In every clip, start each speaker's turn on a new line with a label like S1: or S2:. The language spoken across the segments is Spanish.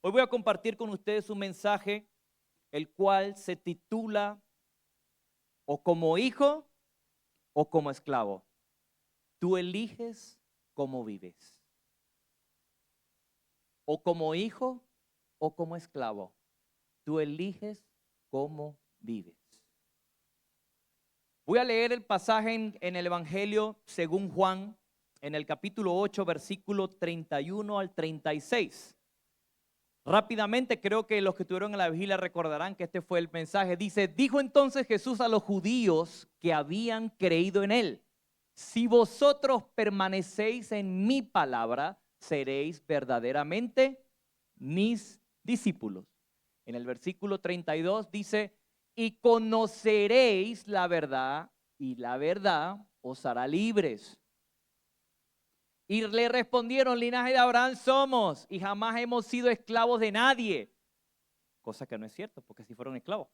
S1: Hoy voy a compartir con ustedes un mensaje, el cual se titula o como hijo o como esclavo. Tú eliges cómo vives. O como hijo o como esclavo. Tú eliges cómo vives. Voy a leer el pasaje en el Evangelio según Juan, en el capítulo 8, versículo 31 al 36. Rápidamente, creo que los que estuvieron en la vigilia recordarán que este fue el mensaje. Dice, dijo entonces Jesús a los judíos que habían creído en él: si vosotros permanecéis en mi palabra, seréis verdaderamente mis discípulos. En el versículo 32 dice, y conoceréis la verdad, y la verdad os hará libres. Y le respondieron, linaje de Abraham somos, y jamás hemos sido esclavos de nadie. Cosa que no es cierto, porque si fueron esclavos.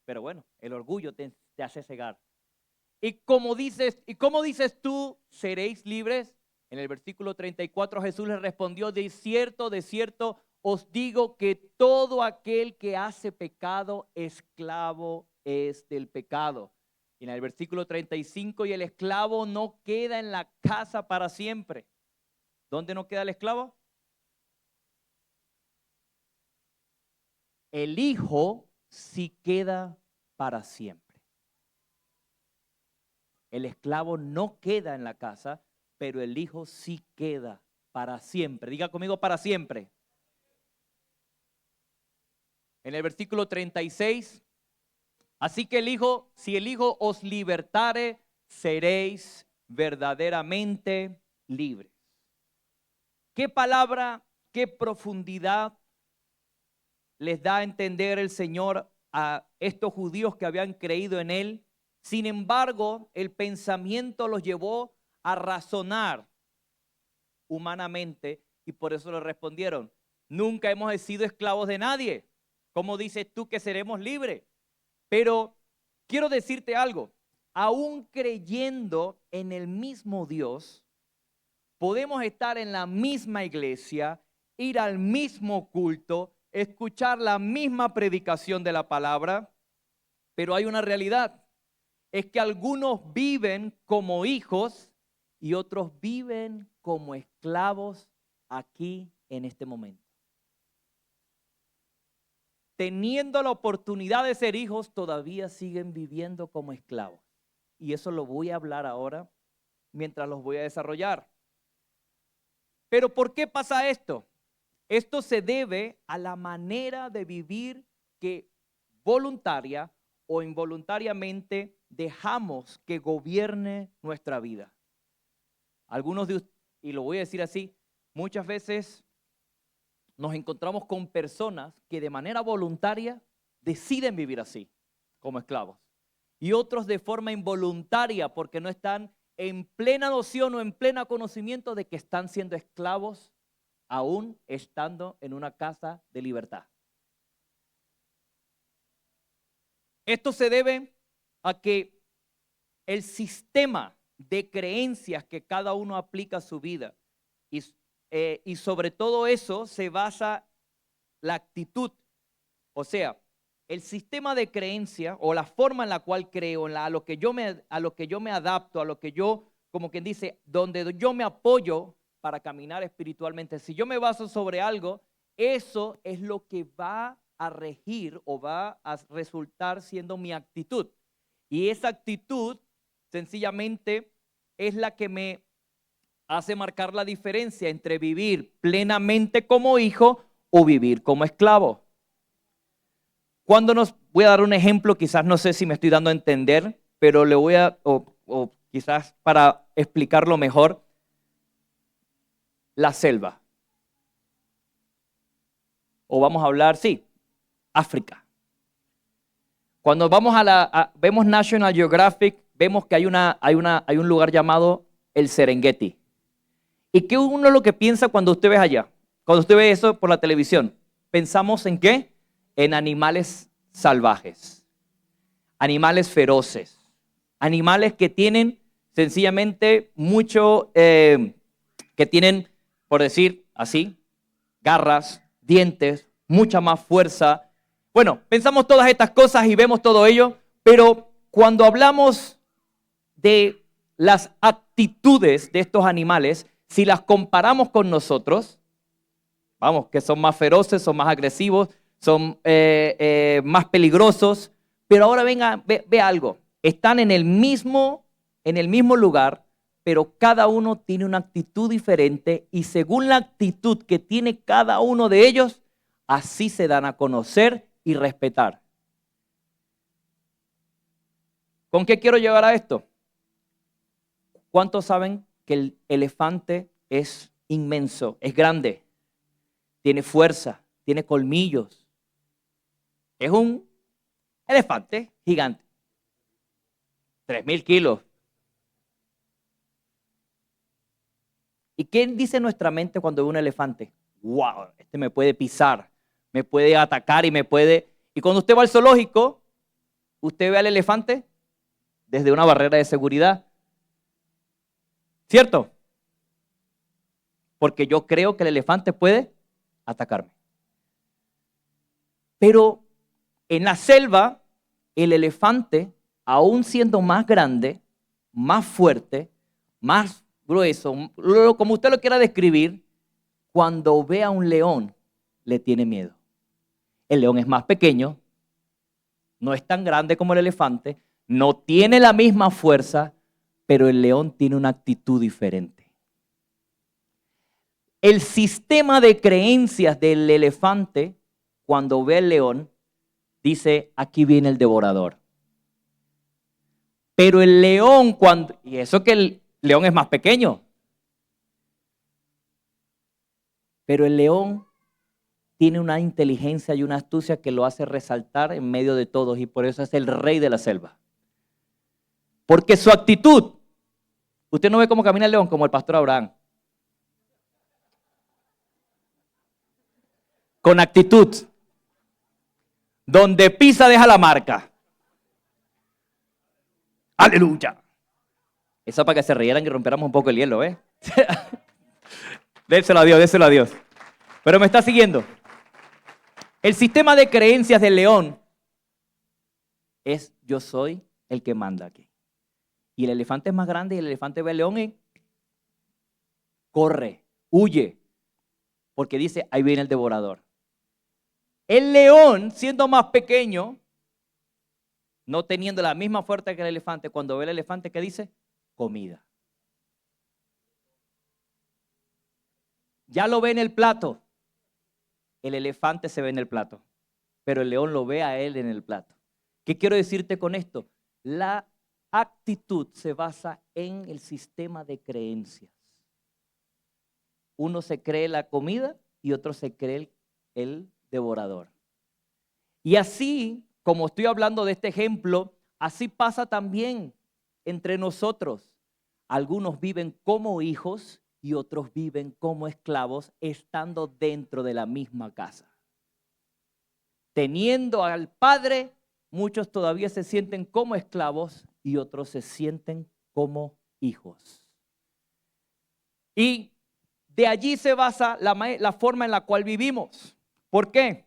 S1: Pero bueno, el orgullo te hace cegar. ¿Y cómo dices tú, seréis libres? En el versículo 34 Jesús les respondió, de cierto os digo que todo aquel que hace pecado, esclavo es del pecado. Y en el versículo 35, y el esclavo no queda en la casa para siempre. ¿Dónde no queda el esclavo? El hijo sí queda para siempre. El esclavo no queda en la casa, pero el hijo sí queda para siempre. Diga conmigo, para siempre. En el versículo 36, así que si el hijo os libertare, seréis verdaderamente libres. ¿Qué palabra, qué profundidad les da a entender el Señor a estos judíos que habían creído en él? Sin embargo, el pensamiento los llevó a razonar humanamente y por eso le respondieron, nunca hemos sido esclavos de nadie. ¿Cómo dices tú que seremos libres? Pero quiero decirte algo, aún creyendo en el mismo Dios, podemos estar en la misma iglesia, ir al mismo culto, escuchar la misma predicación de la palabra, pero hay una realidad, es que algunos viven como hijos y otros viven como esclavos aquí en este momento. Teniendo la oportunidad de ser hijos, todavía siguen viviendo como esclavos. Y eso lo voy a hablar ahora mientras los voy a desarrollar. Pero ¿por qué pasa esto? Esto se debe a la manera de vivir que voluntaria o involuntariamente dejamos que gobierne nuestra vida. Algunos de ustedes, y lo voy a decir así, muchas veces nos encontramos con personas que de manera voluntaria deciden vivir así, como esclavos. Y otros de forma involuntaria porque no están en plena noción o en pleno conocimiento de que están siendo esclavos aún estando en una casa de libertad. Esto se debe a que el sistema de creencias que cada uno aplica a su vida y sobre todo eso se basa la actitud. O sea, el sistema de creencia o la forma en la cual creo, a lo que yo me adapto, a lo que yo, como quien dice, donde yo me apoyo para caminar espiritualmente. Si yo me baso sobre algo, eso es lo que va a regir o va a resultar siendo mi actitud. Y esa actitud sencillamente es la que me hace marcar la diferencia entre vivir plenamente como hijo o vivir como esclavo. Voy a dar un ejemplo, quizás no sé si me estoy dando a entender, pero le voy a, o quizás para explicarlo mejor, la selva. O vamos a hablar, sí, África. Cuando vamos vemos National Geographic, vemos que hay un lugar llamado el Serengeti. ¿Y qué uno es lo que piensa cuando usted ve allá? Cuando usted ve eso por la televisión, ¿pensamos en qué? En animales salvajes, animales feroces, animales que tienen sencillamente que tienen, por decir así, garras, dientes, mucha más fuerza. Bueno, pensamos todas estas cosas y vemos todo ello, pero cuando hablamos de las actitudes de estos animales, si las comparamos con nosotros, vamos, que son más feroces, son más agresivos, son más peligrosos, pero ahora venga, ve algo, están en el mismo lugar, pero cada uno tiene una actitud diferente y según la actitud que tiene cada uno de ellos, así se dan a conocer y respetar. ¿Con qué quiero llegar a esto? ¿Cuántos saben que el elefante es inmenso, es grande, tiene fuerza, tiene colmillos? Es un elefante gigante, 3.000 kilos. ¿Y qué dice nuestra mente cuando ve un elefante? ¡Wow! Este me puede pisar, me puede atacar y me puede... Y cuando usted va al zoológico, usted ve al elefante desde una barrera de seguridad. ¿Cierto? Porque yo creo que el elefante puede atacarme. Pero en la selva, el elefante, aún siendo más grande, más fuerte, más grueso, como usted lo quiera describir, cuando ve a un león, le tiene miedo. El león es más pequeño, no es tan grande como el elefante, no tiene la misma fuerza, pero el león tiene una actitud diferente. El sistema de creencias del elefante, cuando ve al león, dice, aquí viene el devorador. Pero el león, y eso que el león es más pequeño, pero el león tiene una inteligencia y una astucia que lo hace resaltar en medio de todos y por eso es el rey de la selva. Porque su actitud, usted no ve cómo camina el león como el pastor Abraham. Con actitud. Donde pisa deja la marca. Aleluya. Eso para que se rieran y rompiéramos un poco el hielo, ¿eh? Déselo a Dios, déselo a Dios. Pero me está siguiendo. El sistema de creencias del león es yo soy el que manda aquí. Y el elefante es más grande y el elefante ve al león y corre, huye, porque dice, ahí viene el devorador. El león, siendo más pequeño, no teniendo la misma fuerza que el elefante, cuando ve al elefante, ¿qué dice? Comida. Ya lo ve en el plato. El elefante se ve en el plato, pero el león lo ve a él en el plato. ¿Qué quiero decirte con esto? La actitud se basa en el sistema de creencias. Uno se cree la comida y otro se cree el devorador. Y así, como estoy hablando de este ejemplo, así pasa también entre nosotros. Algunos viven como hijos y otros viven como esclavos estando dentro de la misma casa. Teniendo al padre, muchos todavía se sienten como esclavos y otros se sienten como hijos. Y de allí se basa la forma en la cual vivimos. ¿Por qué?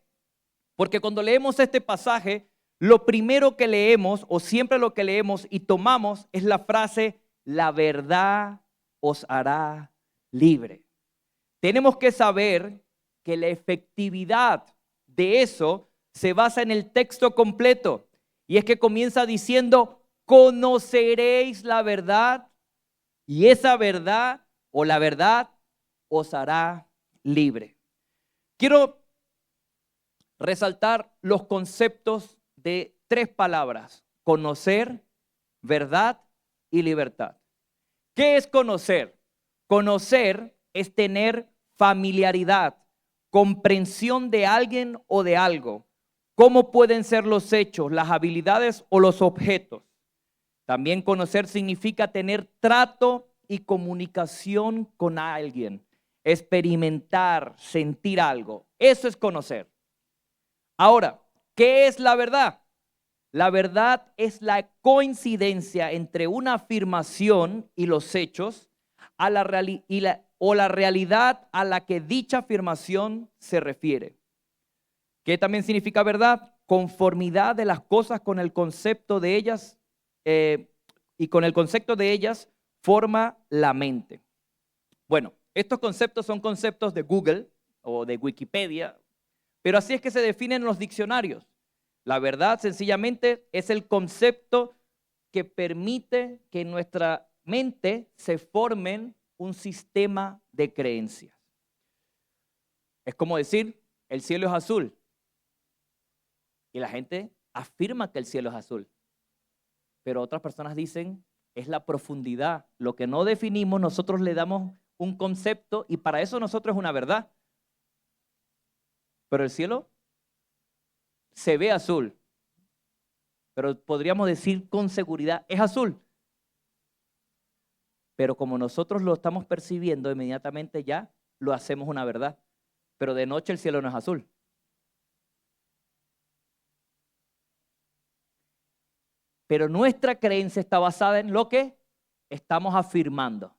S1: Porque cuando leemos este pasaje, lo primero que leemos, o siempre lo que leemos y tomamos, es la frase, la verdad os hará libre. Tenemos que saber que la efectividad de eso se basa en el texto completo. Y es que comienza diciendo, conoceréis la verdad y esa verdad o la verdad os hará libre. Quiero resaltar los conceptos de 3 palabras: conocer, verdad y libertad. ¿Qué es conocer? Conocer es tener familiaridad, comprensión de alguien o de algo. ¿Cómo pueden ser los hechos, las habilidades o los objetos? También conocer significa tener trato y comunicación con alguien, experimentar, sentir algo. Eso es conocer. Ahora, ¿qué es la verdad? La verdad es la coincidencia entre una afirmación y los hechos o la realidad a la que dicha afirmación se refiere. ¿Qué también significa verdad? Conformidad de las cosas con el concepto de ellas y con el concepto de ellas forma la mente. Bueno, estos conceptos son conceptos de Google o de Wikipedia, pero así es que se definen en los diccionarios. La verdad sencillamente es el concepto que permite que en nuestra mente se formen un sistema de creencias. Es como decir, el cielo es azul. Y la gente afirma que el cielo es azul. Pero otras personas dicen, es la profundidad. Lo que no definimos, nosotros le damos un concepto y para eso nosotros es una verdad. Pero el cielo se ve azul. Pero podríamos decir con seguridad, es azul. Pero como nosotros lo estamos percibiendo, inmediatamente ya lo hacemos una verdad. Pero de noche el cielo no es azul. Pero nuestra creencia está basada en lo que estamos afirmando.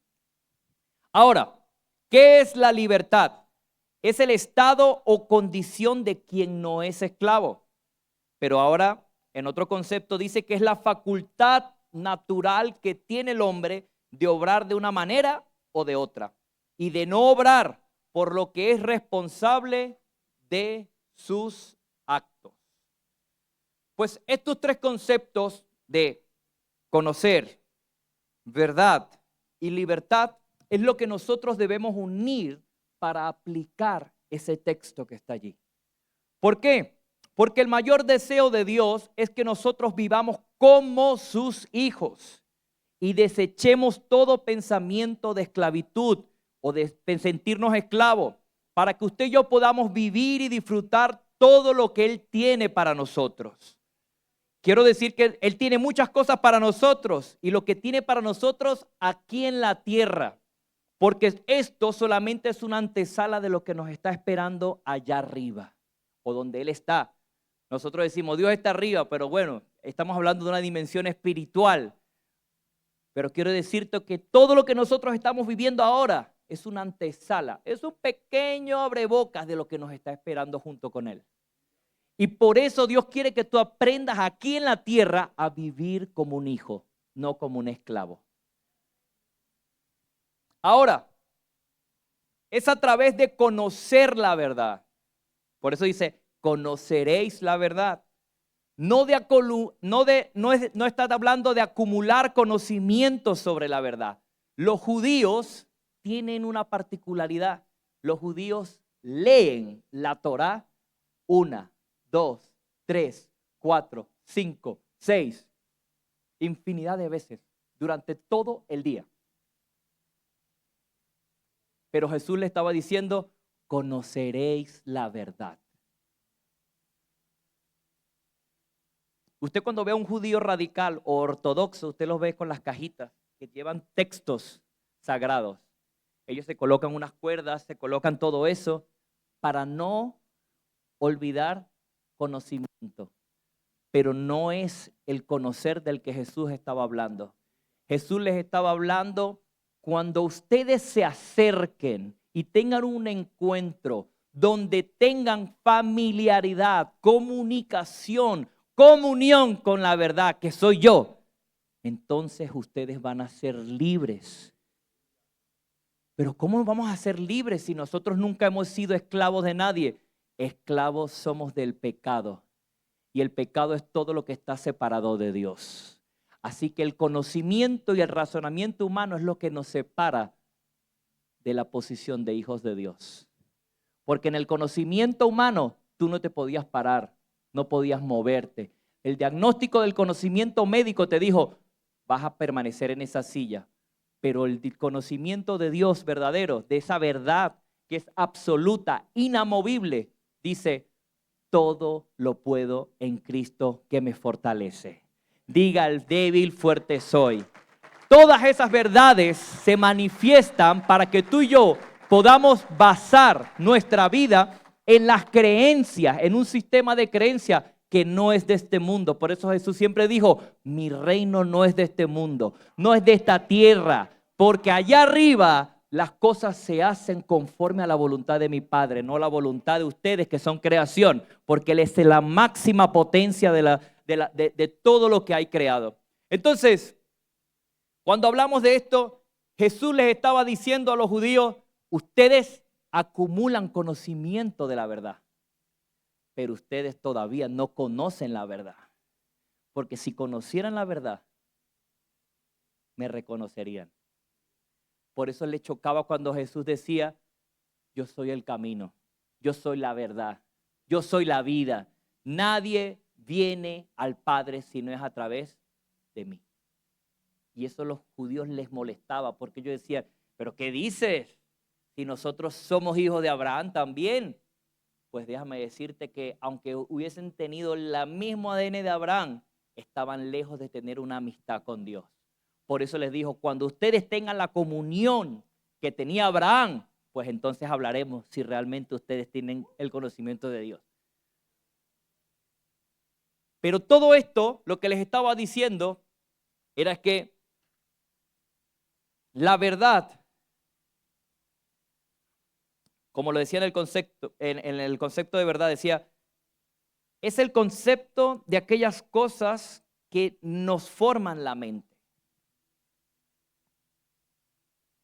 S1: Ahora, ¿qué es la libertad? Es el estado o condición de quien no es esclavo. Pero ahora, en otro concepto, dice que es la facultad natural que tiene el hombre de obrar de una manera o de otra. Y de no obrar por lo que es responsable de sus actos. Pues estos tres conceptos de conocer, verdad y libertad es lo que nosotros debemos unir para aplicar ese texto que está allí. ¿Por qué? Porque el mayor deseo de Dios es que nosotros vivamos como sus hijos y desechemos todo pensamiento de esclavitud o de sentirnos esclavos para que usted y yo podamos vivir y disfrutar todo lo que Él tiene para nosotros. Quiero decir que Él tiene muchas cosas para nosotros y lo que tiene para nosotros aquí en la tierra, porque esto solamente es una antesala de lo que nos está esperando allá arriba o donde Él está. Nosotros decimos, Dios está arriba, pero bueno, estamos hablando de una dimensión espiritual. Pero quiero decirte que todo lo que nosotros estamos viviendo ahora es una antesala, es un pequeño abrebocas de lo que nos está esperando junto con Él. Y por eso Dios quiere que tú aprendas aquí en la tierra a vivir como un hijo, no como un esclavo. Ahora, es a través de conocer la verdad. Por eso dice, conoceréis la verdad. No está hablando de acumular conocimientos sobre la verdad. Los judíos tienen una particularidad. Los judíos leen la Torá 1, 2, 3, 4, 5, 6, infinidad de veces durante todo el día. Pero Jesús le estaba diciendo, conoceréis la verdad. Usted cuando ve a un judío radical o ortodoxo, usted los ve con las cajitas que llevan textos sagrados. Ellos se colocan unas cuerdas, se colocan todo eso para no olvidar conocimiento. Pero no es el conocer del que Jesús estaba hablando. Jesús les estaba hablando cuando ustedes se acerquen y tengan un encuentro donde tengan familiaridad, comunicación, comunión con la verdad que soy yo, entonces ustedes van a ser libres. Pero ¿cómo vamos a ser libres si nosotros nunca hemos sido esclavos de nadie? Esclavos somos del pecado y el pecado es todo lo que está separado de Dios. Así que el conocimiento y el razonamiento humano es lo que nos separa de la posición de hijos de Dios. Porque en el conocimiento humano tú no te podías parar, no podías moverte. El diagnóstico del conocimiento médico te dijo, vas a permanecer en esa silla. Pero el conocimiento de Dios verdadero, de esa verdad que es absoluta, inamovible, dice, todo lo puedo en Cristo que me fortalece. Diga al débil, fuerte soy. Todas esas verdades se manifiestan para que tú y yo podamos basar nuestra vida en las creencias, en un sistema de creencias que no es de este mundo. Por eso Jesús siempre dijo, mi reino no es de este mundo, no es de esta tierra, porque allá arriba las cosas se hacen conforme a la voluntad de mi Padre, no la voluntad de ustedes que son creación, porque Él es la máxima potencia de todo lo que hay creado. Entonces, cuando hablamos de esto, Jesús les estaba diciendo a los judíos, ustedes acumulan conocimiento de la verdad, pero ustedes todavía no conocen la verdad, porque si conocieran la verdad, me reconocerían. Por eso le chocaba cuando Jesús decía, yo soy el camino, yo soy la verdad, yo soy la vida. Nadie viene al Padre si no es a través de mí. Y eso a los judíos les molestaba porque ellos decían, ¿pero qué dices? Si nosotros somos hijos de Abraham también. Pues déjame decirte que aunque hubiesen tenido el mismo ADN de Abraham, estaban lejos de tener una amistad con Dios. Por eso les dijo, cuando ustedes tengan la comunión que tenía Abraham, pues entonces hablaremos si realmente ustedes tienen el conocimiento de Dios. Pero todo esto, lo que les estaba diciendo, era que la verdad, como lo decía en el concepto de verdad, decía, es el concepto de aquellas cosas que nos forman la mente.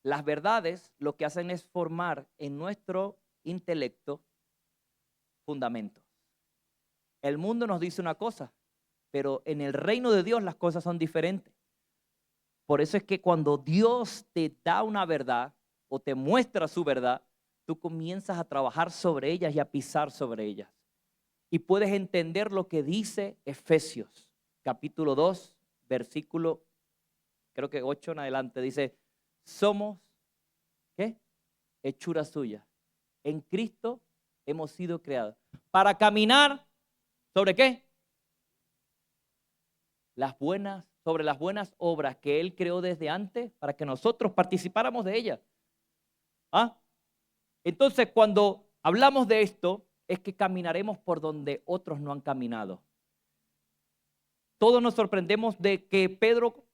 S1: Las verdades lo que hacen es formar en nuestro intelecto fundamentos. El mundo nos dice una cosa, pero en el reino de Dios las cosas son diferentes. Por eso es que cuando Dios te da una verdad o te muestra su verdad, tú comienzas a trabajar sobre ellas y a pisar sobre ellas. Y puedes entender lo que dice Efesios, capítulo 2, versículo, creo que 8 en adelante, dice, somos, ¿qué? Hechura suya. En Cristo hemos sido creados. Para caminar, ¿sobre qué? Sobre las buenas obras que Él creó desde antes para que nosotros participáramos de ellas. ¿Ah? Entonces, cuando hablamos de esto, es que caminaremos por donde otros no han caminado. Todos nos sorprendemos de que Pedro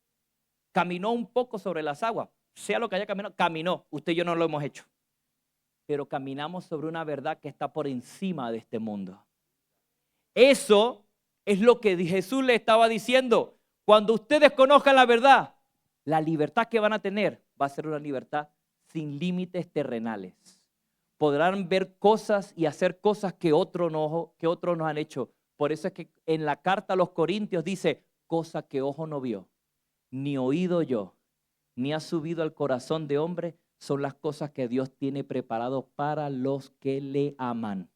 S1: caminó un poco sobre las aguas. Sea lo que haya caminado, caminó. Usted y yo no lo hemos hecho. Pero caminamos sobre una verdad que está por encima de este mundo. Eso es lo que Jesús le estaba diciendo. Cuando ustedes conozcan la verdad, la libertad que van a tener va a ser una libertad sin límites terrenales. Podrán ver cosas y hacer cosas que otros no han hecho. Por eso es que en la carta a los Corintios dice, cosa que ojo no vio, ni oído yo, ni ha subido al corazón de hombre, son las cosas que Dios tiene preparado para los que le aman.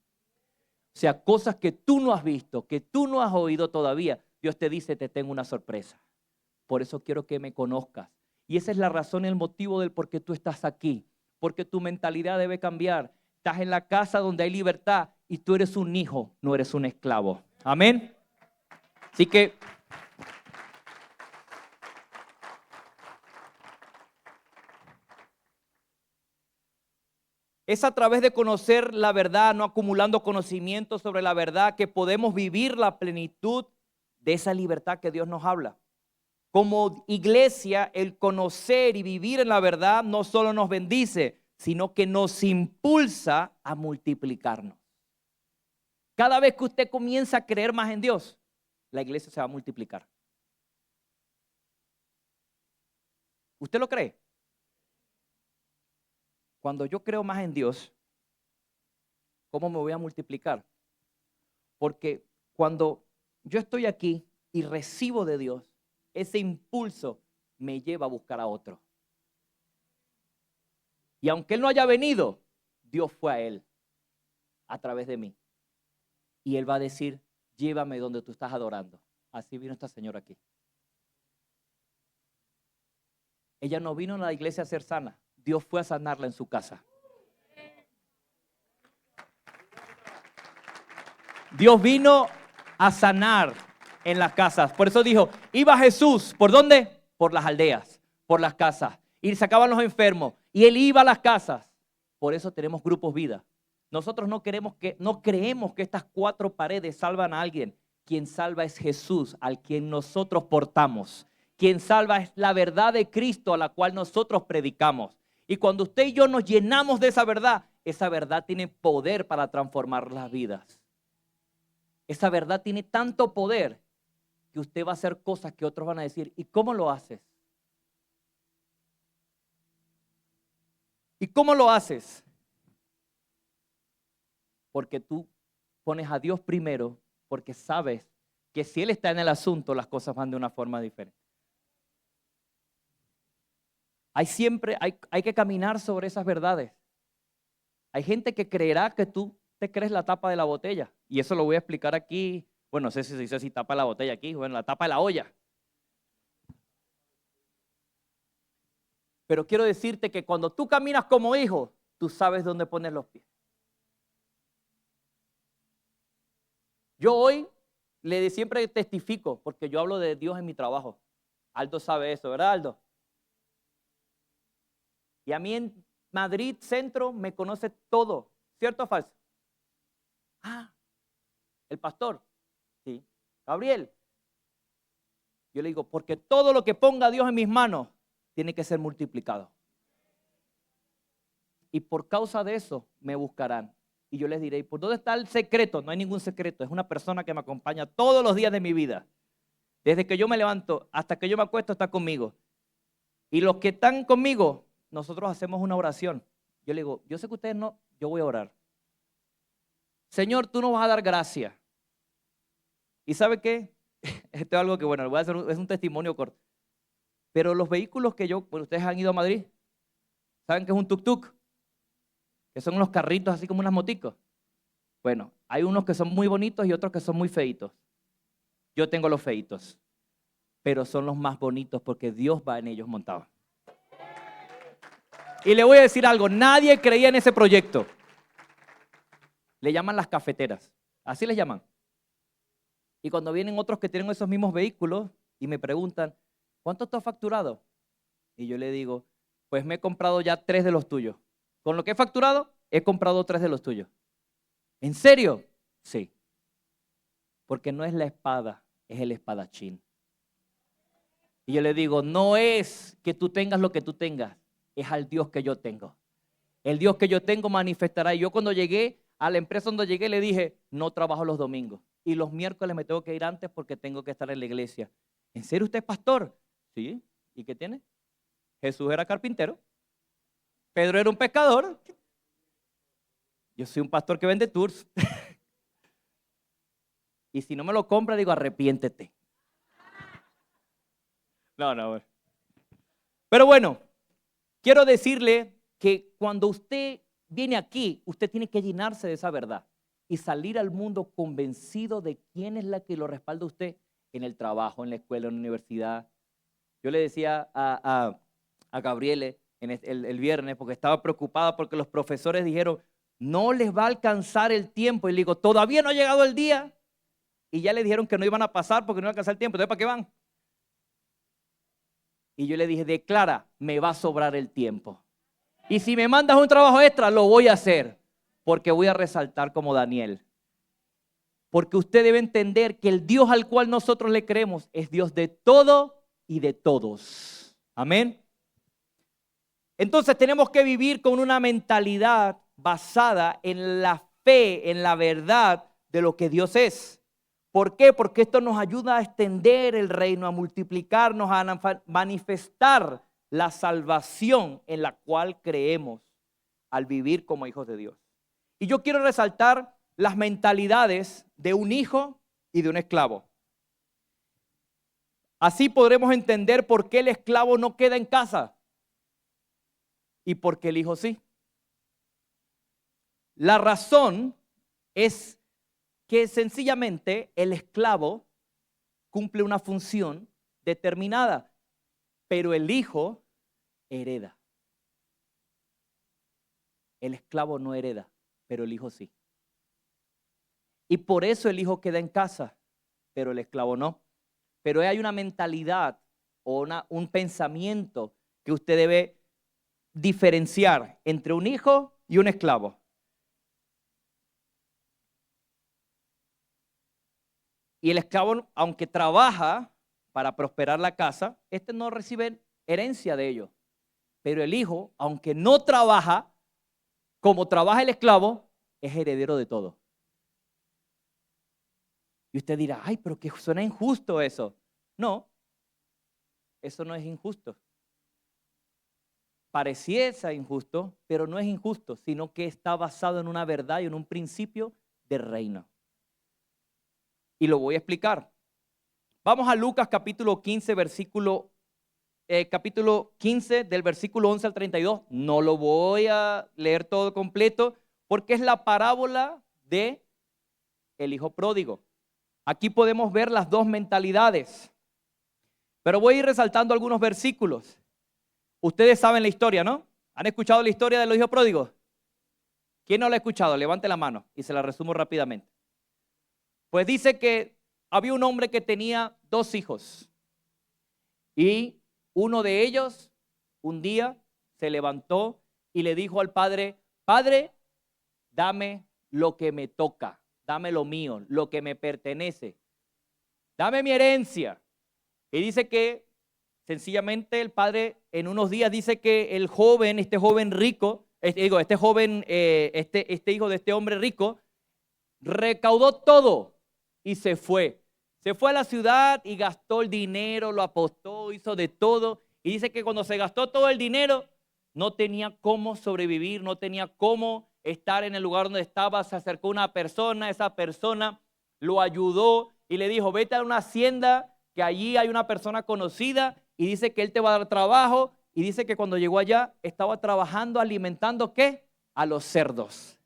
S1: O sea, cosas que tú no has visto, que tú no has oído todavía. Dios te dice, te tengo una sorpresa. Por eso quiero que me conozcas. Y esa es la razón y el motivo del por qué tú estás aquí. Porque tu mentalidad debe cambiar. Estás en la casa donde hay libertad y tú eres un hijo, no eres un esclavo. Amén. Así que es a través de conocer la verdad, no acumulando conocimiento sobre la verdad, que podemos vivir la plenitud de esa libertad que Dios nos habla. Como iglesia, el conocer y vivir en la verdad no solo nos bendice, sino que nos impulsa a multiplicarnos. Cada vez que usted comienza a creer más en Dios, la iglesia se va a multiplicar. ¿Usted lo cree? Cuando yo creo más en Dios, ¿cómo me voy a multiplicar? Porque cuando yo estoy aquí y recibo de Dios, ese impulso me lleva a buscar a otro. Y aunque Él no haya venido, Dios fue a Él a través de mí. Y Él va a decir, llévame donde tú estás adorando. Así vino esta señora aquí. Ella no vino a la iglesia a ser sana. Dios fue a sanarla en su casa. Dios vino a sanar en las casas. Por eso dijo, iba Jesús, ¿por dónde? Por las aldeas, por las casas. Y sacaban los enfermos. Y Él iba a las casas. Por eso tenemos grupos vida. Nosotros no creemos que estas 4 paredes salvan a alguien. Quien salva es Jesús, al quien nosotros portamos. Quien salva es la verdad de Cristo, a la cual nosotros predicamos. Y cuando usted y yo nos llenamos de esa verdad tiene poder para transformar las vidas. Esa verdad tiene tanto poder que usted va a hacer cosas que otros van a decir, ¿y cómo lo haces? ¿Y cómo lo haces? Porque tú pones a Dios primero, porque sabes que si Él está en el asunto, las cosas van de una forma diferente. Hay que caminar sobre esas verdades. Hay gente que creerá que tú te crees la tapa de la botella. Y eso lo voy a explicar aquí. Bueno, no sé si se dice así, tapa de la botella aquí. Bueno, la tapa de la olla. Pero quiero decirte que cuando tú caminas como hijo, tú sabes dónde poner los pies. Yo hoy siempre testifico, porque yo hablo de Dios en mi trabajo. Aldo sabe eso, ¿verdad, Aldo? Y a mí en Madrid Centro me conoce todo. ¿Cierto o falso? Ah, el pastor. Sí. Gabriel. Yo le digo, porque todo lo que ponga Dios en mis manos tiene que ser multiplicado. Y por causa de eso me buscarán. Y yo les diré, ¿por dónde está el secreto? No hay ningún secreto. Es una persona que me acompaña todos los días de mi vida. Desde que yo me levanto hasta que yo me acuesto está conmigo. Y los que están conmigo, nosotros hacemos una oración. Yo le digo, yo sé que ustedes no, yo voy a orar. Señor, tú nos vas a dar gracia. ¿Y sabe qué? Esto es algo que, bueno, voy a hacer, es un testimonio corto. Pero los vehículos que bueno, ustedes han ido a Madrid, ¿saben qué es un tuk-tuk? Que son unos carritos así como unas moticos. Bueno, hay unos que son muy bonitos y otros que son muy feitos. Yo tengo los feitos, pero son los más bonitos porque Dios va en ellos montado. Y le voy a decir algo, nadie creía en ese proyecto. Le llaman las cafeteras, así les llaman. Y cuando vienen otros que tienen esos mismos vehículos y me preguntan, ¿cuánto tú has facturado? Y yo le digo, pues me he comprado ya 3 de los tuyos. Con lo que he facturado, he comprado 3 de los tuyos. ¿En serio? Sí. Porque no es la espada, es el espadachín. Y yo le digo, no es que tú tengas lo que tú tengas, es al Dios que yo tengo. El Dios que yo tengo manifestará. Y yo cuando llegué a la empresa donde llegué le dije, no trabajo los domingos. Y los miércoles me tengo que ir antes porque tengo que estar en la iglesia. ¿En serio usted es pastor? Sí. ¿Y qué tiene? Jesús era carpintero. Pedro era un pescador. Yo soy un pastor que vende tours. Y si no me lo compra, digo, arrepiéntete. No. Pero bueno, quiero decirle que cuando usted viene aquí, usted tiene que llenarse de esa verdad y salir al mundo convencido de quién es la que lo respalda a usted en el trabajo, en la escuela, en la universidad. Yo le decía a Gabriele el viernes, porque estaba preocupada porque los profesores dijeron, no les va a alcanzar el tiempo. Y le digo, todavía no ha llegado el día. Y ya le dijeron que no iban a pasar porque no iba a alcanzar el tiempo. Entonces, ¿para qué van? Y yo le dije, declara, me va a sobrar el tiempo. Y si me mandas un trabajo extra, lo voy a hacer. Porque voy a resaltar como Daniel. Porque usted debe entender que el Dios al cual nosotros le creemos es Dios de todo y de todos. Amén. Entonces tenemos que vivir con una mentalidad basada en la fe, en la verdad de lo que Dios es. ¿Por qué? Porque esto nos ayuda a extender el reino, a multiplicarnos, a manifestar la salvación en la cual creemos al vivir como hijos de Dios. Y yo quiero resaltar las mentalidades de un hijo y de un esclavo. Así podremos entender por qué el esclavo no queda en casa y por qué el hijo sí. La razón es que sencillamente el esclavo cumple una función determinada, pero el hijo hereda. El esclavo no hereda, pero el hijo sí. Y por eso el hijo queda en casa, pero el esclavo no. Pero hay una mentalidad o un pensamiento que usted debe diferenciar entre un hijo y un esclavo. Y el esclavo, aunque trabaja para prosperar la casa, este no recibe herencia de ello. Pero el hijo, aunque no trabaja, como trabaja el esclavo, es heredero de todo. Y usted dirá, ay, pero que suena injusto eso. No, eso no es injusto. Pareciese injusto, pero no es injusto, sino que está basado en una verdad y en un principio de reino. Y lo voy a explicar. Vamos a Lucas capítulo 15, capítulo 15 del versículo 11 al 32. No lo voy a leer todo completo porque es la parábola de el hijo pródigo. Aquí podemos ver las dos mentalidades, pero voy a ir resaltando algunos versículos. Ustedes saben la historia, ¿no? ¿Han escuchado la historia del hijo pródigo? ¿Quién no la ha escuchado? Levante la mano y se la resumo rápidamente. Pues dice que había un hombre que tenía 2 hijos y uno de ellos un día se levantó y le dijo al padre, Padre, dame lo que me toca, dame lo mío, lo que me pertenece, dame mi herencia. Y dice que sencillamente el padre en unos días dice que el joven, este joven rico, este hijo de este hombre rico, recaudó todo y se fue. Se fue a la ciudad y gastó el dinero, lo apostó, hizo de todo. Y dice que cuando se gastó todo el dinero, no tenía cómo sobrevivir, no tenía cómo estar en el lugar donde estaba. Se acercó una persona, esa persona lo ayudó y le dijo, vete a una hacienda, que allí hay una persona conocida y dice que él te va a dar trabajo. Y dice que cuando llegó allá, estaba trabajando, alimentando, ¿qué? A los cerdos.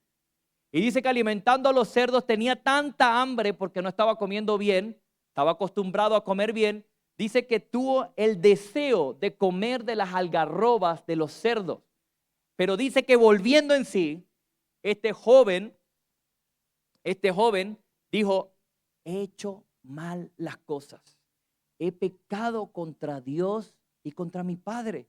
S1: Y dice que alimentando a los cerdos tenía tanta hambre porque no estaba comiendo bien, estaba acostumbrado a comer bien. Dice que tuvo el deseo de comer de las algarrobas de los cerdos. Pero dice que volviendo en sí, este joven dijo, he hecho mal las cosas. He pecado contra Dios y contra mi padre.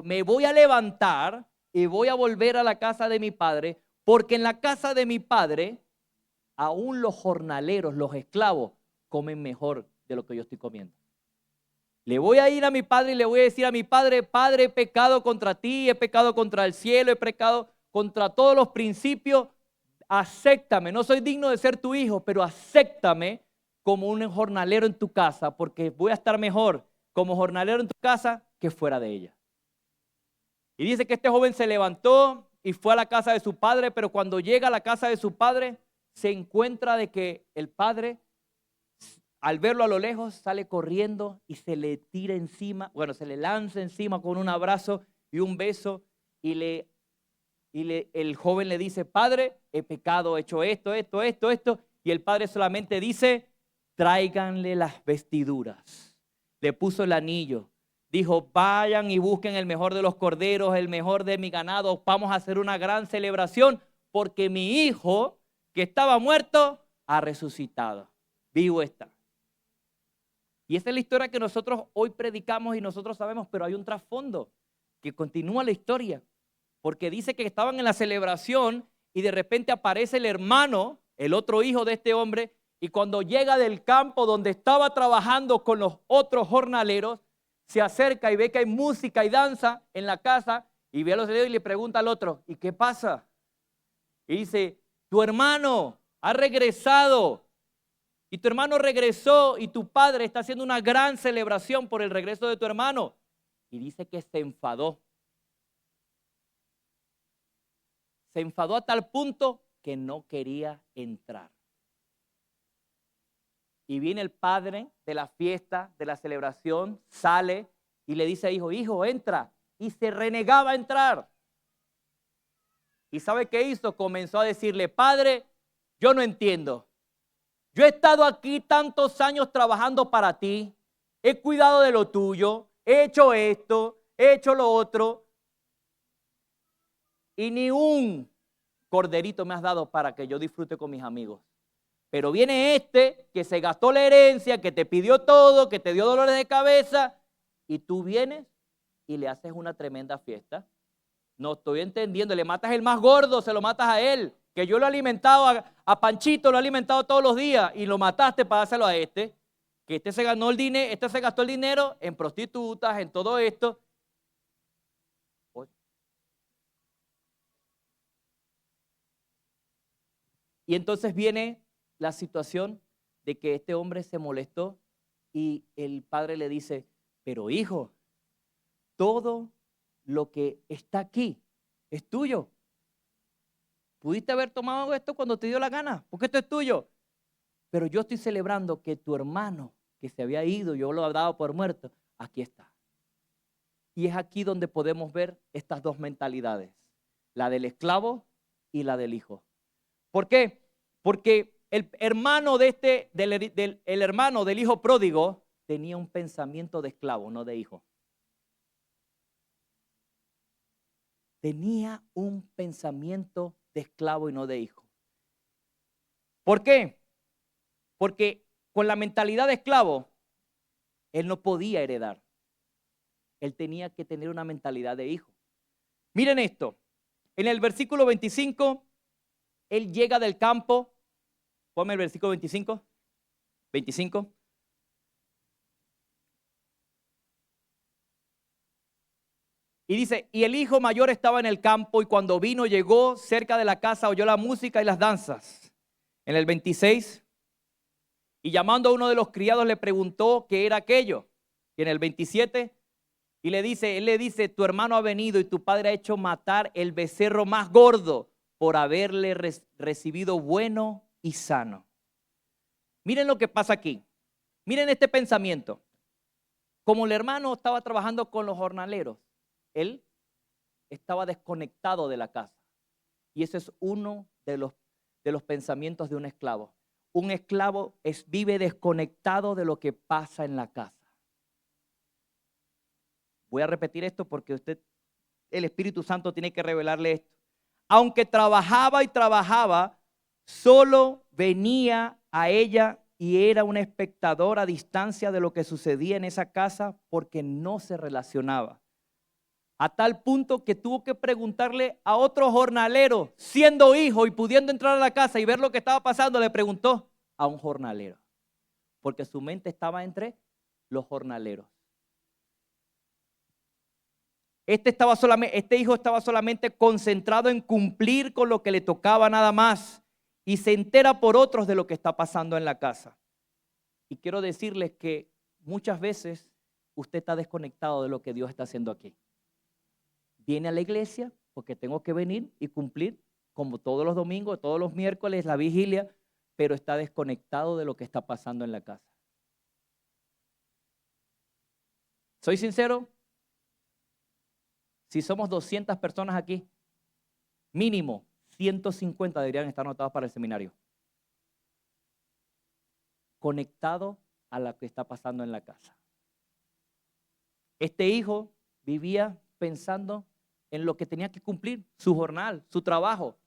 S1: Me voy a levantar y voy a volver a la casa de mi padre, porque en la casa de mi padre, aún los jornaleros, los esclavos, comen mejor de lo que yo estoy comiendo. Le voy a ir a mi padre y le voy a decir a mi padre, Padre, he pecado contra ti, he pecado contra el cielo, he pecado contra todos los principios. Acéptame, no soy digno de ser tu hijo, pero acéptame como un jornalero en tu casa, porque voy a estar mejor como jornalero en tu casa que fuera de ella. Y dice que este joven se levantó y fue a la casa de su padre, pero cuando llega a la casa de su padre, se encuentra de que el padre, al verlo a lo lejos, sale corriendo y se le tira encima, se le lanza encima con un abrazo y un beso y el joven le dice, Padre, he pecado, he hecho esto, y el padre solamente dice, tráiganle las vestiduras. Le puso el anillo. Dijo, vayan y busquen el mejor de los corderos, el mejor de mi ganado. Vamos a hacer una gran celebración porque mi hijo, que estaba muerto, ha resucitado. Vivo está. Y esa es la historia que nosotros hoy predicamos y nosotros sabemos, pero hay un trasfondo que continúa la historia. Porque dice que estaban en la celebración y de repente aparece el hermano, el otro hijo de este hombre, y cuando llega del campo donde estaba trabajando con los otros jornaleros, se acerca y ve que hay música y danza en la casa y ve a los dedos y le pregunta al otro, ¿y qué pasa? Y dice, tu hermano ha regresado y tu hermano regresó y tu padre está haciendo una gran celebración por el regreso de tu hermano. Y dice que se enfadó. Se enfadó a tal punto que no quería entrar. Y viene el padre de la fiesta, de la celebración, sale y le dice a hijo, entra. Y se renegaba a entrar. ¿Y sabe qué hizo? Comenzó a decirle, Padre, yo no entiendo. Yo he estado aquí tantos años trabajando para ti. He cuidado de lo tuyo. He hecho esto, he hecho lo otro. Y ni un corderito me has dado para que yo disfrute con mis amigos. Pero viene este que se gastó la herencia, que te pidió todo, que te dio dolores de cabeza, y tú vienes y le haces una tremenda fiesta. No estoy entendiendo, le matas el más gordo, se lo matas a él, que yo lo he alimentado a Panchito, lo he alimentado todos los días, y lo mataste para dárselo a este, que este se gastó el dinero en prostitutas, en todo esto. Y entonces viene la situación de que este hombre se molestó y el padre le dice, pero hijo, todo lo que está aquí es tuyo. Pudiste haber tomado esto cuando te dio la gana, porque esto es tuyo. Pero yo estoy celebrando que tu hermano que se había ido, yo lo he dado por muerto, aquí está. Y es aquí donde podemos ver estas dos mentalidades, la del esclavo y la del hijo. ¿Por qué? Porque el hermano el hermano del hijo pródigo tenía un pensamiento de esclavo, no de hijo. Tenía un pensamiento de esclavo y no de hijo. ¿Por qué? Porque con la mentalidad de esclavo, él no podía heredar. Él tenía que tener una mentalidad de hijo. Miren esto. En el versículo 25, él llega del campo. Ponme el versículo 25. 25. Y dice, y el hijo mayor estaba en el campo y cuando vino llegó cerca de la casa, oyó la música y las danzas. En el 26, y llamando a uno de los criados le preguntó qué era aquello. Y en el 27, y él le dice, tu hermano ha venido y tu padre ha hecho matar el becerro más gordo por haberle recibido bueno y sano. Miren lo que pasa aquí. Miren este pensamiento. Como el hermano estaba trabajando con los jornaleros, él estaba desconectado de la casa. Y ese es uno de los pensamientos de un esclavo. Un esclavo vive desconectado de lo que pasa en la casa. Voy a repetir esto porque el Espíritu Santo tiene que revelarle esto. Aunque trabajaba y trabajaba, solo venía a ella y era un espectador a distancia de lo que sucedía en esa casa porque no se relacionaba. A tal punto que tuvo que preguntarle a otro jornalero, siendo hijo y pudiendo entrar a la casa y ver lo que estaba pasando, le preguntó a un jornalero, porque su mente estaba entre los jornaleros. Este hijo estaba solamente concentrado en cumplir con lo que le tocaba nada más y se entera por otros de lo que está pasando en la casa. Y quiero decirles que muchas veces usted está desconectado de lo que Dios está haciendo aquí. Viene a la iglesia porque tengo que venir y cumplir como todos los domingos, todos los miércoles, la vigilia, pero está desconectado de lo que está pasando en la casa. ¿Soy sincero? Si somos 200 personas aquí, mínimo 150 deberían estar anotados para el seminario. Conectado a lo que está pasando en la casa. Este hijo vivía pensando en lo que tenía que cumplir, su jornal, su trabajo.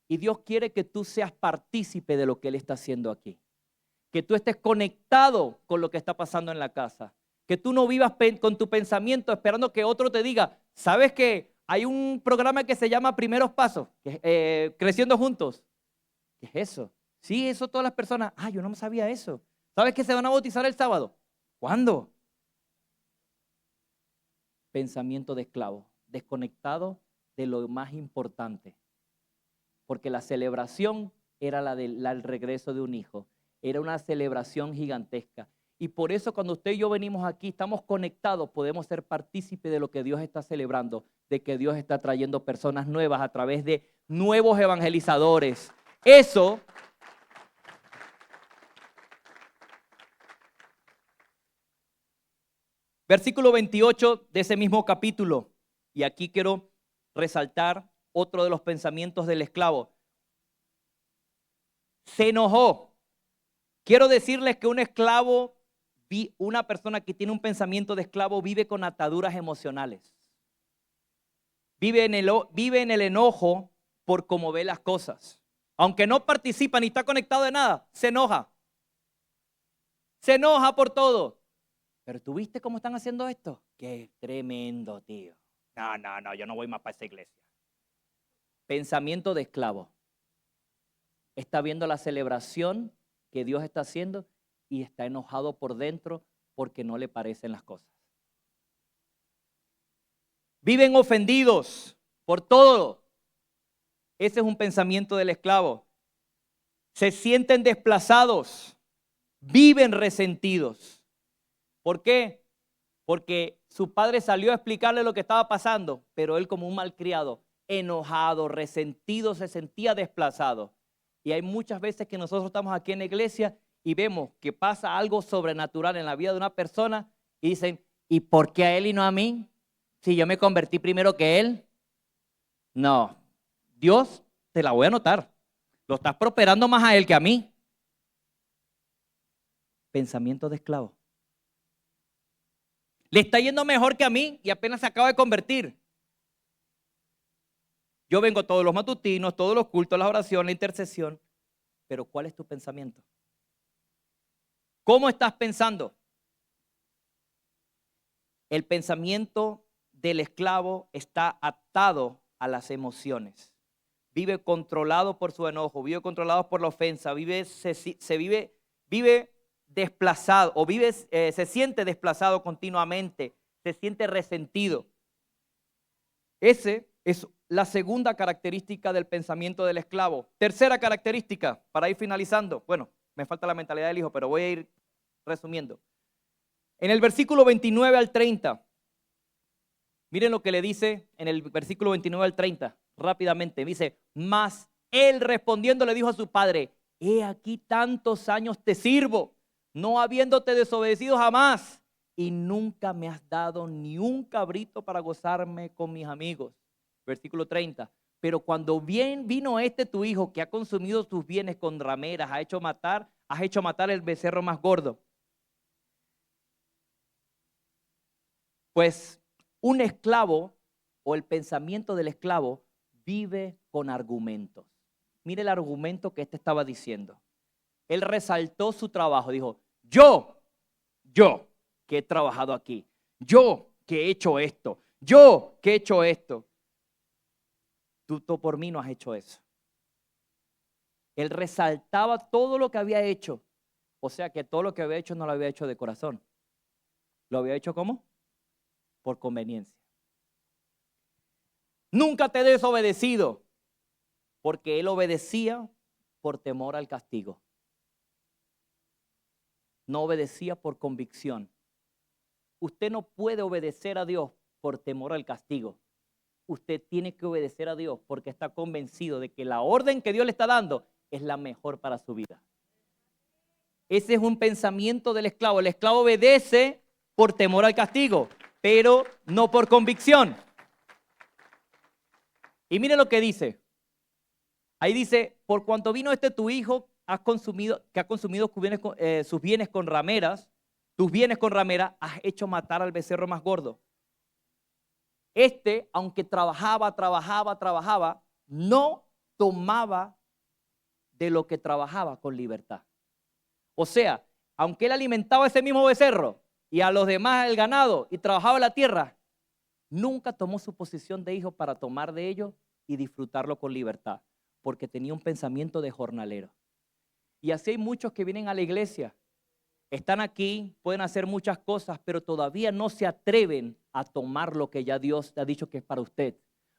S1: Y Dios quiere que tú seas partícipe de lo que Él está haciendo aquí. Que tú estés conectado con lo que está pasando en la casa. Que tú no vivas con tu pensamiento esperando que otro te diga, ¿sabes qué? Hay un programa que se llama Primeros Pasos, Creciendo Juntos. ¿Qué es eso? Sí, eso todas las personas. Yo no sabía eso. ¿Sabes que se van a bautizar el sábado? ¿Cuándo? Pensamiento de esclavo, desconectado de lo más importante. Porque la celebración era el regreso de un hijo. Era una celebración gigantesca. Y por eso cuando usted y yo venimos aquí, estamos conectados, podemos ser partícipes de lo que Dios está celebrando, de que Dios está trayendo personas nuevas a través de nuevos evangelizadores. Eso versículo 28 de ese mismo capítulo. Y aquí quiero resaltar otro de los pensamientos del esclavo. Se enojó. Quiero decirles que un esclavo, una persona que tiene un pensamiento de esclavo, vive con ataduras emocionales. Vive en el enojo por cómo ve las cosas. Aunque no participa ni está conectado de nada, se enoja. Se enoja por todo. Pero ¿tú viste cómo están haciendo esto? Qué tremendo, tío. No, yo no voy más para esa iglesia. Pensamiento de esclavo. Está viendo la celebración que Dios está haciendo y está enojado por dentro porque no le parecen las cosas. Viven ofendidos por todo. Ese es un pensamiento del esclavo. Se sienten desplazados, viven resentidos. ¿Por qué? Porque su padre salió a explicarle lo que estaba pasando, pero él como un malcriado, enojado, resentido, se sentía desplazado. Y hay muchas veces que nosotros estamos aquí en la iglesia y vemos que pasa algo sobrenatural en la vida de una persona y dicen, ¿y por qué a él y no a mí? Si yo me convertí primero que él. No, Dios te la voy a anotar. Lo estás prosperando más a él que a mí. Pensamiento de esclavo. Le está yendo mejor que a mí y apenas se acaba de convertir. Yo vengo todos los matutinos, todos los cultos, la oración, la intercesión. Pero ¿cuál es tu pensamiento? ¿Cómo estás pensando? El pensamiento del esclavo está atado a las emociones. Vive controlado por su enojo, vive controlado por la ofensa, vive desplazado o se siente desplazado continuamente, se siente resentido. Ese es la segunda característica del pensamiento del esclavo. Tercera característica, para ir finalizando. Bueno, me falta la mentalidad del hijo, pero voy a ir resumiendo. En el versículo 29 al 30, miren lo que le dice en el versículo 29 al 30, rápidamente. Dice, mas él respondiendo le dijo a su padre, he aquí tantos años te sirvo, no habiéndote desobedecido jamás, y nunca me has dado ni un cabrito para gozarme con mis amigos. Versículo 30. Pero cuando bien vino tu hijo que ha consumido tus bienes con rameras, has hecho matar el becerro más gordo. Pues un esclavo o el pensamiento del esclavo vive con argumentos. Mire el argumento que estaba diciendo. Él resaltó su trabajo, dijo, yo que he trabajado aquí, yo que he hecho esto, yo que he hecho esto. Tú por mí no has hecho eso. Él resaltaba todo lo que había hecho. O sea que todo lo que había hecho no lo había hecho de corazón. ¿Lo había hecho cómo? Por conveniencia. Nunca te he desobedecido, porque él obedecía por temor al castigo. No obedecía por convicción. Usted no puede obedecer a Dios por temor al castigo. Usted tiene que obedecer a Dios porque está convencido de que la orden que Dios le está dando es la mejor para su vida. Ese es un pensamiento del esclavo. El esclavo obedece por temor al castigo, pero no por convicción. Y mire lo que dice. Ahí dice, por cuanto vino tu hijo, que ha consumido sus bienes con rameras, tus bienes con rameras, has hecho matar al becerro más gordo. Aunque trabajaba, no tomaba de lo que trabajaba con libertad. O sea, aunque él alimentaba ese mismo becerro y a los demás el ganado y trabajaba la tierra, nunca tomó su posición de hijo para tomar de ello y disfrutarlo con libertad, porque tenía un pensamiento de jornalero. Y así hay muchos que vienen a la iglesia, están aquí, pueden hacer muchas cosas, pero todavía no se atreven a tomar lo que ya Dios ha dicho que es para usted,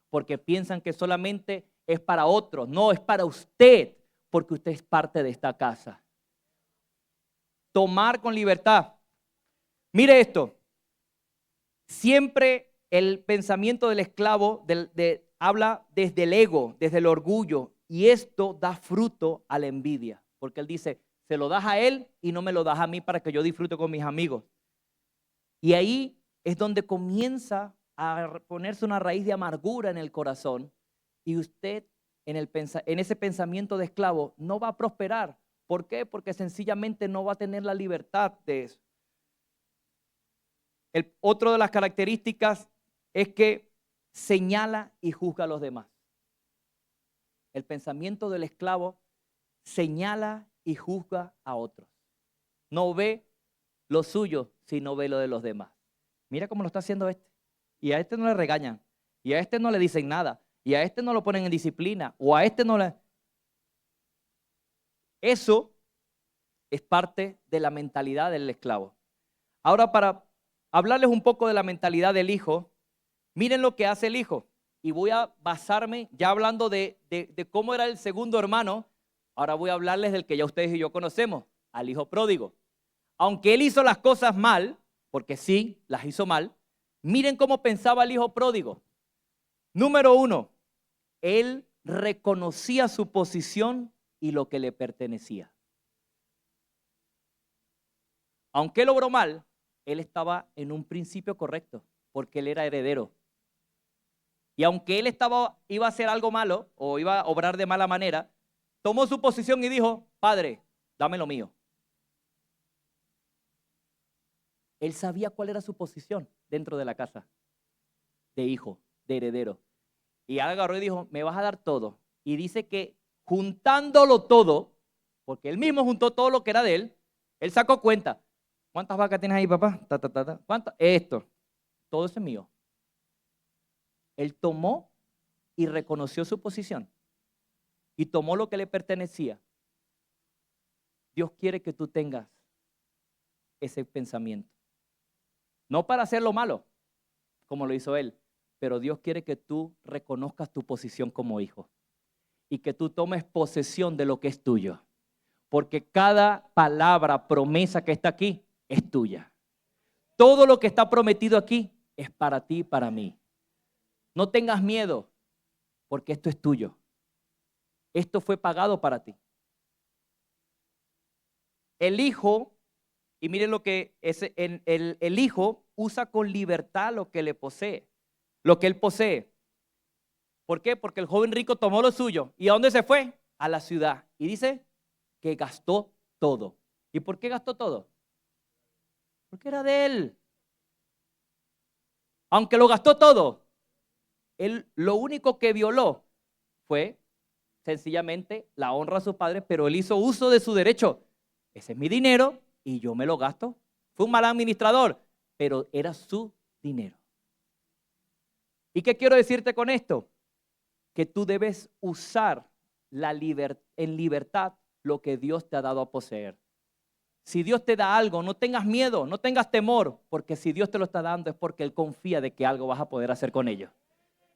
S1: porque piensan que solamente es para otros. No, es para usted, porque usted es parte de esta casa. Tomar con libertad. Mire esto. Siempre el pensamiento del esclavo habla desde el ego, desde el orgullo, y esto da fruto a la envidia, porque él dice, se lo das a él y no me lo das a mí para que yo disfrute con mis amigos. Y ahí es donde comienza a ponerse una raíz de amargura en el corazón, y usted en ese pensamiento de esclavo no va a prosperar. ¿Por qué? Porque sencillamente no va a tener la libertad de eso. Otro de las características es que señala y juzga a los demás. El pensamiento del esclavo señala y juzga a otros. No ve lo suyo, sino ve lo de los demás. Mira cómo lo está haciendo este. Y a este no le regañan. Y a este no le dicen nada. Y a este no lo ponen en disciplina. O a este no le... Eso es parte de la mentalidad del esclavo. Ahora, para hablarles un poco de la mentalidad del hijo, miren lo que hace el hijo. y voy a basarme, ya hablando de cómo era el segundo hermano, ahora voy a hablarles del que ya ustedes y yo conocemos, al hijo pródigo. Aunque él hizo las cosas mal, porque sí, las hizo mal, miren cómo pensaba el hijo pródigo. Número 1, él reconocía su posición y lo que le pertenecía. Aunque él obró mal, él estaba en un principio correcto, porque él era heredero. Y aunque él iba a hacer algo malo o iba a obrar de mala manera, tomó su posición y dijo: Padre, dame lo mío. Él sabía cuál era su posición dentro de la casa, de hijo, de heredero. Y agarró y dijo: me vas a dar todo. Y dice que juntándolo todo, porque él mismo juntó todo lo que era de él sacó cuenta. ¿Cuántas vacas tienes ahí, papá? ¿Cuántas? Esto. Todo eso es mío. Él tomó y reconoció su posición. Y tomó lo que le pertenecía. Dios quiere que tú tengas ese pensamiento. No para hacer lo malo, como lo hizo él, pero Dios quiere que tú reconozcas tu posición como hijo y que tú tomes posesión de lo que es tuyo. Porque cada palabra, promesa que está aquí es tuya. Todo lo que está prometido aquí es para ti y para mí. No tengas miedo, porque esto es tuyo. Esto fue pagado para ti. El hijo, y miren lo que es, el hijo usa con libertad lo que le posee, lo que él posee. ¿Por qué? Porque el joven rico tomó lo suyo. ¿Y a dónde se fue? A la ciudad. Y dice que gastó todo. ¿Y por qué gastó todo? Porque era de él. Aunque lo gastó todo, él lo único que violó fue sencillamente la honra a sus padres, pero él hizo uso de su derecho. Ese es mi dinero y yo me lo gasto. Fue un mal administrador, pero era su dinero. ¿Y qué quiero decirte con esto? Que tú debes usar en libertad lo que Dios te ha dado a poseer. Si Dios te da algo, no tengas miedo, no tengas temor, porque si Dios te lo está dando es porque Él confía de que algo vas a poder hacer con ello.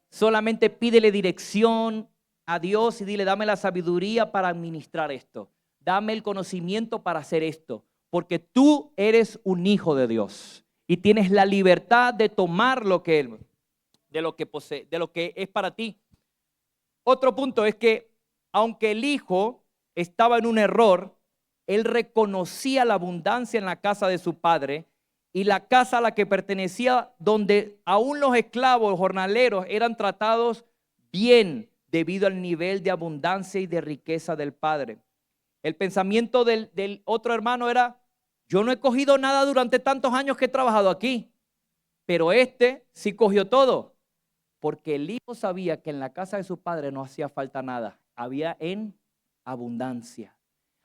S1: Solamente pídele dirección a Dios y dile: dame la sabiduría para administrar esto. Dame el conocimiento para hacer esto, porque tú eres un hijo de Dios y tienes la libertad de tomar lo que Él, de lo que posee, de lo que es para ti. Otro punto es que aunque el hijo estaba en un error, él reconocía la abundancia en la casa de su padre y la casa a la que pertenecía, donde aún los esclavos jornaleros eran tratados bien debido al nivel de abundancia y de riqueza del padre. El pensamiento del otro hermano era: yo no he cogido nada durante tantos años que he trabajado aquí, pero este sí cogió todo. Porque el hijo sabía que en la casa de su padre no hacía falta nada, había en abundancia.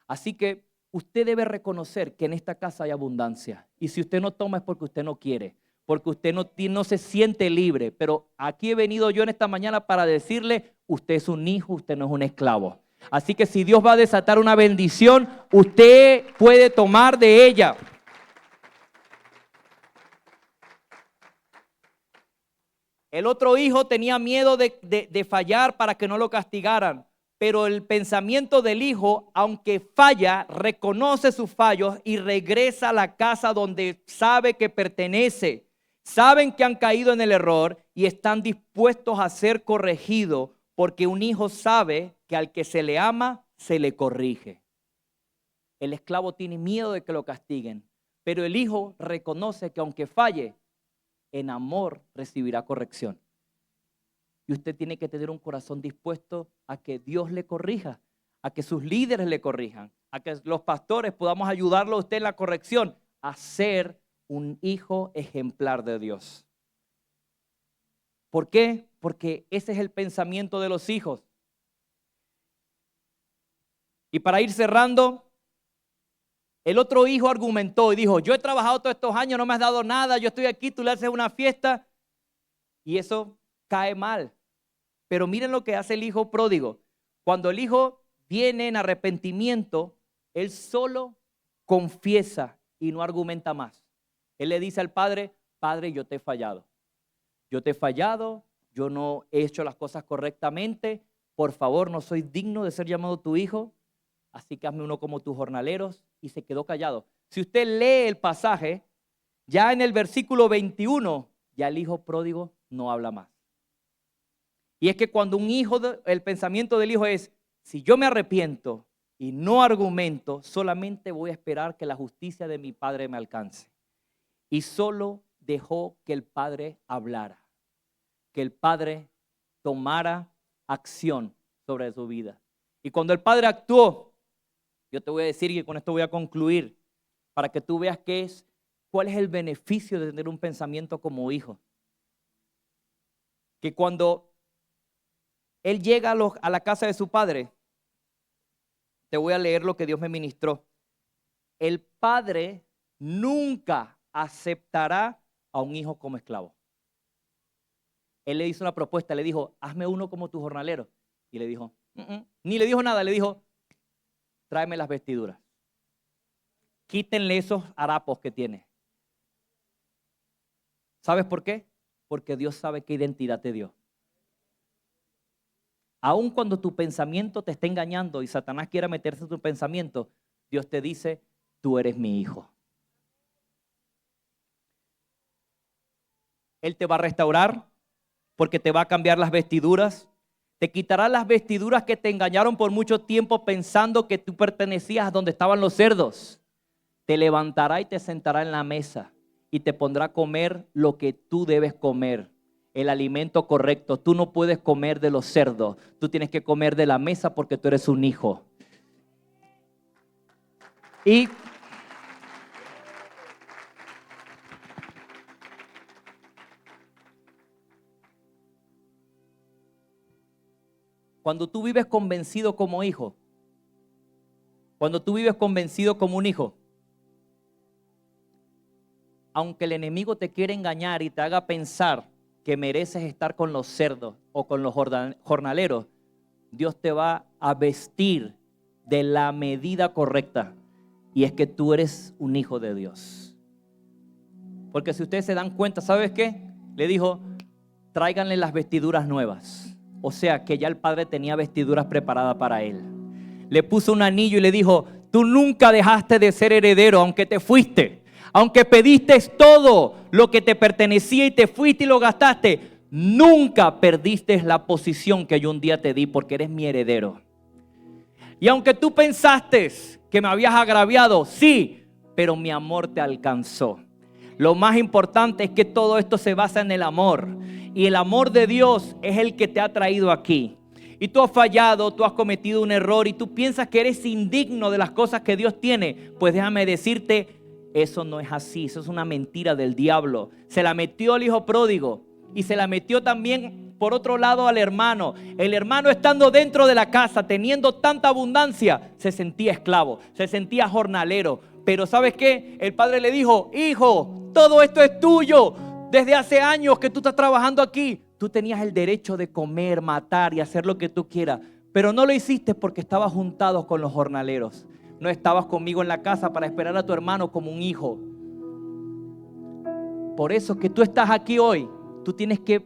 S1: Así que usted debe reconocer que en esta casa hay abundancia. Y si usted no toma es porque usted no quiere, porque usted no se siente libre. Pero aquí he venido yo en esta mañana para decirle: usted es un hijo, usted no es un esclavo. Así que si Dios va a desatar una bendición, usted puede tomar de ella. El otro hijo tenía miedo de fallar para que no lo castigaran, pero el pensamiento del hijo, aunque falla, reconoce sus fallos y regresa a la casa donde sabe que pertenece. Saben que han caído en el error y están dispuestos a ser corregidos, porque un hijo sabe que al que se le ama, se le corrige. El esclavo tiene miedo de que lo castiguen, pero el hijo reconoce que aunque falle, en amor recibirá corrección. Y usted tiene que tener un corazón dispuesto a que Dios le corrija, a que sus líderes le corrijan, a que los pastores podamos ayudarlo a usted en la corrección, a ser un hijo ejemplar de Dios. ¿Por qué? Porque ese es el pensamiento de los hijos. Y para ir cerrando, el otro hijo argumentó y dijo: yo he trabajado todos estos años, no me has dado nada, yo estoy aquí, tú le haces una fiesta. Y eso cae mal. Pero miren lo que hace el hijo pródigo. Cuando el hijo viene en arrepentimiento, él solo confiesa y no argumenta más. Él le dice al padre: Padre, yo te he fallado. Yo te he fallado, yo no he hecho las cosas correctamente, por favor, no soy digno de ser llamado tu hijo, así que hazme uno como tus jornaleros. Y se quedó callado. Si usted lee el pasaje, ya en el versículo 21, ya el hijo pródigo no habla más. Y es que cuando un hijo, el pensamiento del hijo es, si yo me arrepiento y no argumento, solamente voy a esperar que la justicia de mi padre me alcance. Y solo dejó que el padre hablara, que el padre tomara acción sobre su vida. Y cuando el padre actuó, yo te voy a decir, y con esto voy a concluir, para que tú veas cuál es el beneficio de tener un pensamiento como hijo. Que cuando él llega a la casa de su padre, te voy a leer lo que Dios me ministró. El padre nunca aceptará a un hijo como esclavo. Él le hizo una propuesta, le dijo, hazme uno como tu jornalero. Y le dijo, ni le dijo nada, le dijo, tráeme las vestiduras. Quítenle esos harapos que tiene. ¿Sabes por qué? Porque Dios sabe qué identidad te dio. Aun cuando tu pensamiento te está engañando y Satanás quiera meterse en tu pensamiento, Dios te dice, tú eres mi hijo. Él te va a restaurar porque te va a cambiar las vestiduras. Te quitará las vestiduras que te engañaron por mucho tiempo pensando que tú pertenecías a donde estaban los cerdos. Te levantará y te sentará en la mesa y te pondrá a comer lo que tú debes comer, el alimento correcto. Tú no puedes comer de los cerdos, tú tienes que comer de la mesa porque tú eres un hijo. Y cuando tú vives convencido como hijo, cuando tú vives convencido como un hijo, aunque el enemigo te quiera engañar y te haga pensar que mereces estar con los cerdos o con los jornaleros, Dios te va a vestir de la medida correcta. Y es que tú eres un hijo de Dios. Porque si ustedes se dan cuenta, ¿sabes qué? Le dijo, tráiganle las vestiduras nuevas. O sea que ya el padre tenía vestiduras preparadas para él. Le puso un anillo y le dijo, tú nunca dejaste de ser heredero, aunque te fuiste. Aunque pediste todo lo que te pertenecía y te fuiste y lo gastaste, nunca perdiste la posición que yo un día te di porque eres mi heredero. Y aunque tú pensaste que me habías agraviado, sí, pero mi amor te alcanzó. Lo más importante es que todo esto se basa en el amor. Y el amor de Dios es el que te ha traído aquí. Y tú has fallado, tú has cometido un error y tú piensas que eres indigno de las cosas que Dios tiene. Pues déjame decirte, eso no es así, eso es una mentira del diablo. Se la metió el hijo pródigo y se la metió también por otro lado al hermano. El hermano estando dentro de la casa, teniendo tanta abundancia, se sentía esclavo, se sentía jornalero. Pero ¿sabes qué? El padre le dijo, hijo, todo esto es tuyo. Desde hace años que tú estás trabajando aquí, tú tenías el derecho de comer, matar y hacer lo que tú quieras. Pero no lo hiciste porque estabas juntado con los jornaleros. No estabas conmigo en la casa para esperar a tu hermano como un hijo. Por eso que tú estás aquí hoy, tú tienes que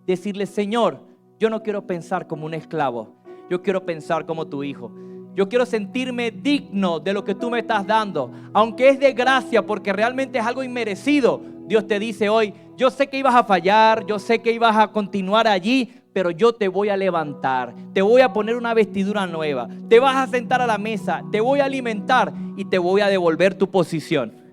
S1: decirle, Señor, yo no quiero pensar como un esclavo, yo quiero pensar como tu hijo. Yo quiero sentirme digno de lo que tú me estás dando, aunque es de gracia porque realmente es algo inmerecido. Dios te dice hoy, yo sé que ibas a fallar, yo sé que ibas a continuar allí, pero yo te voy a levantar, te voy a poner una vestidura nueva, te vas a sentar a la mesa, te voy a alimentar y te voy a devolver tu posición.